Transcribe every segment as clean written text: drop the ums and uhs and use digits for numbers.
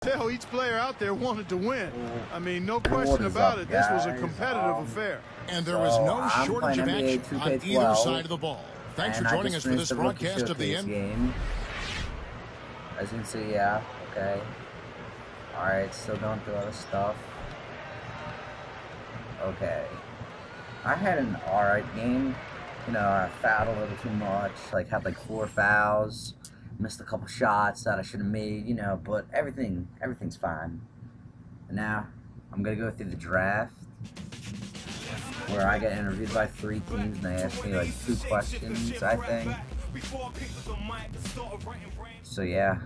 tell each player out there wanted to win. I mean, no question about it, this was a competitive affair. And there was no shortage of action on either side of the ball. Thanks for joining us for this broadcast of the game. As you can see, yeah, okay. Alright, still going through other stuff. Okay. I had an alright game. You know, I fouled a little too much, like had like 4 fouls, missed a couple shots that I should have made, you know, but everything's fine. And now, I'm gonna go through the draft, where I get interviewed by 3 teams and they ask me like 2 questions, I think. So yeah.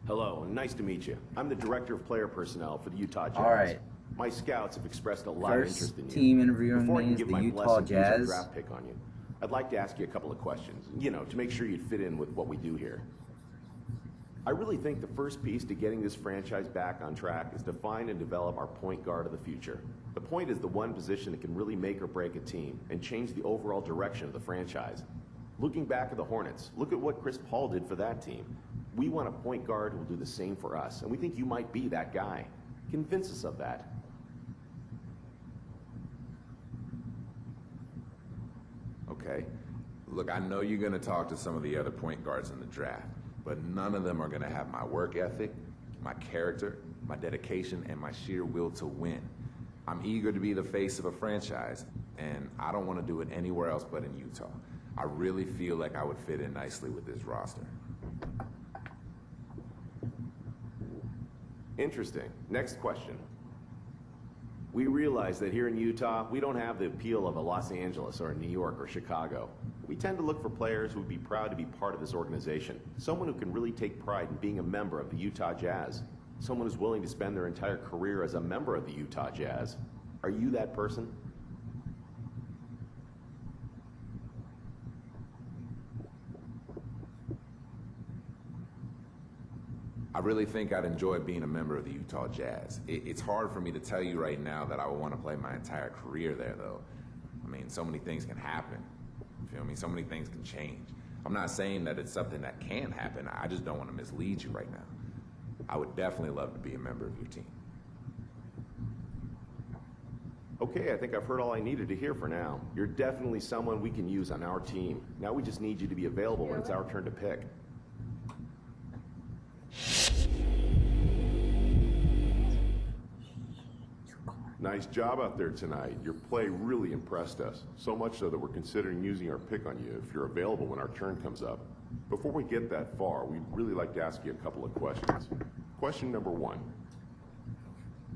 Hello, and nice to meet you. I'm the Director of Player Personnel for the Utah Jazz. Alright. My scouts have expressed a lot of interest in you. Team interviewing Before I me can is give the my Utah blessing to use a Jazz. draft pick on you, I'd like to ask you a couple of questions, you know, to make sure you'd fit in with what we do here. I really think the first piece to getting this franchise back on track is to find and develop our point guard of the future. The point is the one position that can really make or break a team and change the overall direction of the franchise. Looking back at the Hornets, look at what Chris Paul did for that team. We want a point guard who will do the same for us, and we think you might be that guy. Convince us of that. Okay. Look, I know you're going to talk to some of the other point guards in the draft, but none of them are going to have my work ethic, my character, my dedication, and my sheer will to win. I'm eager to be the face of a franchise, and I don't want to do it anywhere else but in Utah. I really feel like I would fit in nicely with this roster. Interesting. Next question. We realize that here in Utah, we don't have the appeal of a Los Angeles or a New York or Chicago. We tend to look for players who would be proud to be part of this organization. Someone who can really take pride in being a member of the Utah Jazz. Someone who's willing to spend their entire career as a member of the Utah Jazz. Are you that person? I really think I'd enjoy being a member of the Utah Jazz. It's hard for me to tell you right now that I would want to play my entire career there, though. I mean, so many things can happen. You feel me? So many things can change. I'm not saying that it's something that can happen. I just don't want to mislead you right now. I would definitely love to be a member of your team. Okay, I think I've heard all I needed to hear for now. You're definitely someone we can use on our team. Now we just need you to be available when it's our turn to pick. Nice job out there tonight. Your play really impressed us. So much so that we're considering using our pick on you if you're available when our turn comes up. Before we get that far, we'd really like to ask you a couple of questions. Question number 1.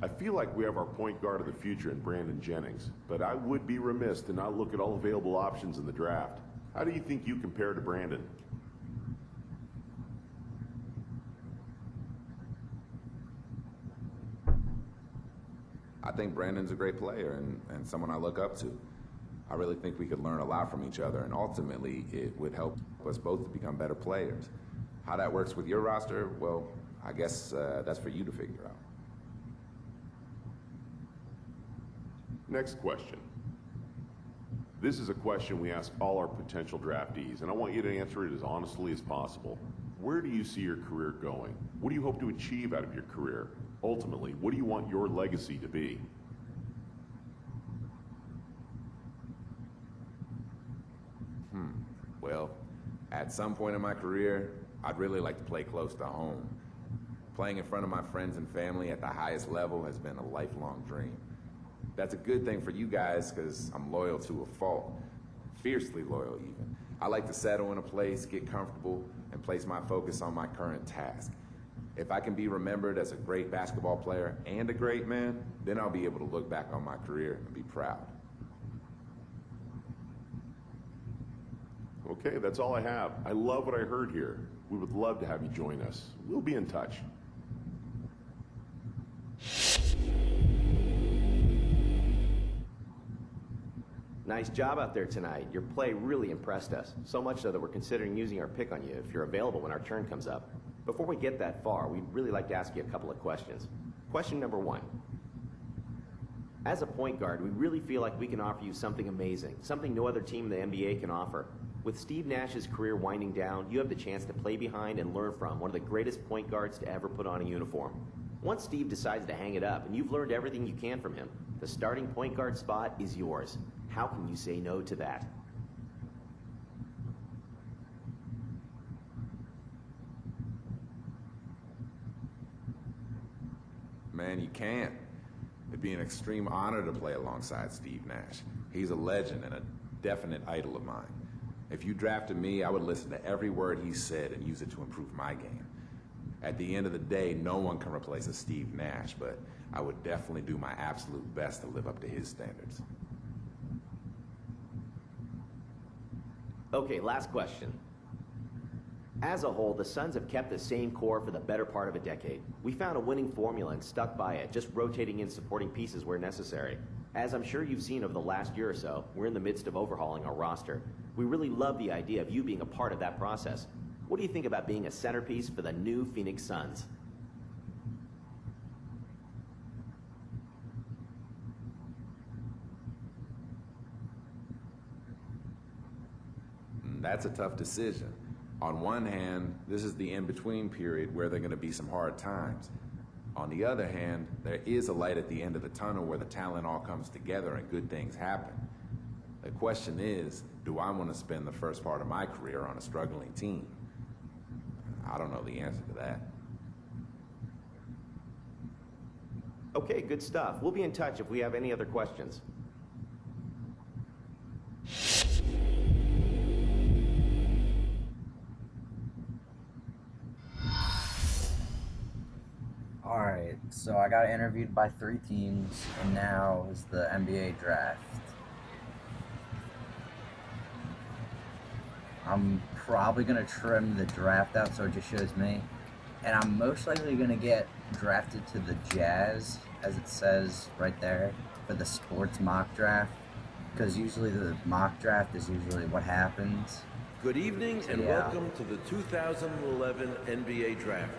I feel like we have our point guard of the future in Brandon Jennings, but I would be remiss to not look at all available options in the draft. How do you think you compare to Brandon? I think Brandon's a great player and someone I look up to. I really think we could learn a lot from each other, and ultimately it would help us both to become better players. How that works with your roster, well, I guess that's for you to figure out. Next question. This is a question we ask all our potential draftees, and I want you to answer it as honestly as possible. Where do you see your career going? What do you hope to achieve out of your career? Ultimately, what do you want your legacy to be? Well, at some point in my career, I'd really like to play close to home. Playing in front of my friends and family at the highest level has been a lifelong dream. That's a good thing for you guys because I'm loyal to a fault. Fiercely loyal, even. I like to settle in a place, get comfortable, and place my focus on my current task. If I can be remembered as a great basketball player and a great man, then I'll be able to look back on my career and be proud. Okay, that's all I have. I love what I heard here. We would love to have you join us. We'll be in touch. Nice job out there tonight. Your play really impressed us. So much so that we're considering using our pick on you if you're available when our turn comes up. Before we get that far, we'd really like to ask you a couple of questions. Question number 1. As a point guard, we really feel like we can offer you something amazing, something no other team in the NBA can offer. With Steve Nash's career winding down, you have the chance to play behind and learn from one of the greatest point guards to ever put on a uniform. Once Steve decides to hang it up and you've learned everything you can from him, the starting point guard spot is yours. How can you say no to that? Man, you can't. It'd be an extreme honor to play alongside Steve Nash. He's a legend and a definite idol of mine. If you drafted me, I would listen to every word he said and use it to improve my game. At the end of the day, no one can replace a Steve Nash, but I would definitely do my absolute best to live up to his standards. Okay, last question. As a whole, the Suns have kept the same core for the better part of a decade. We found a winning formula and stuck by it, just rotating in supporting pieces where necessary. As I'm sure you've seen over the last year or so, we're in the midst of overhauling our roster. We really love the idea of you being a part of that process. What do you think about being a centerpiece for the new Phoenix Suns? That's a tough decision. On one hand, this is the in-between period where there are going to be some hard times. On the other hand, there is a light at the end of the tunnel where the talent all comes together and good things happen. The question is, do I want to spend the first part of my career on a struggling team? I don't know the answer to that. Okay, good stuff. We'll be in touch if we have any other questions. Alright, so I got interviewed by 3 teams, and now is the NBA draft. I'm probably going to trim the draft out so it just shows me. And I'm most likely going to get drafted to the Jazz, as it says right there, for the sports mock draft. Because usually the mock draft is usually what happens. Good evening and welcome to the 2011 NBA Draft.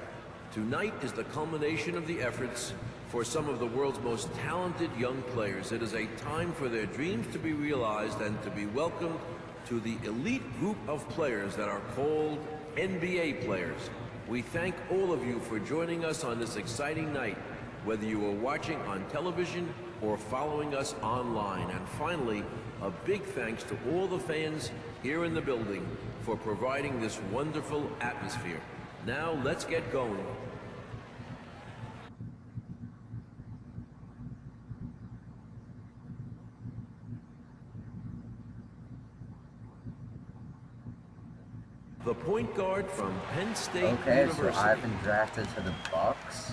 Tonight is the culmination of the efforts for some of the world's most talented young players. It is a time for their dreams to be realized and to be welcomed to the elite group of players that are called NBA players. We thank all of you for joining us on this exciting night, whether you are watching on television or following us online. And finally, a big thanks to all the fans here in the building for providing this wonderful atmosphere. Now, let's get going. The point guard from Penn State University. Okay, so I've been drafted to the Bucks,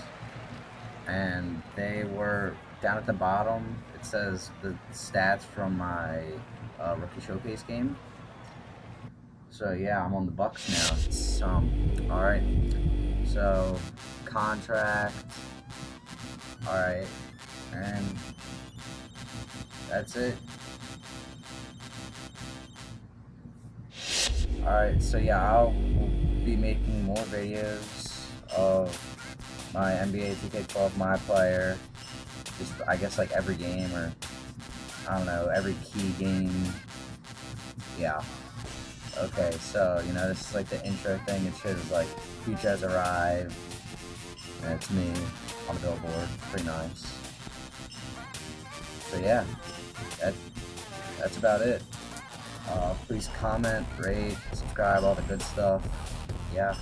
and they were down at the bottom. It says the stats from my rookie showcase game. So yeah, I'm on the Bucks now. All right. So contract. All right, and that's it. Alright, so yeah, I'll be making more videos of my NBA 2K12 My Player, just I guess like every game, or I don't know, every key game. Yeah. Okay, so you know, this is like the intro thing. It shows like Future has arrived, and it's me on the billboard. Pretty nice. So yeah, that's about it. Please comment, rate, subscribe, all the good stuff. Yeah.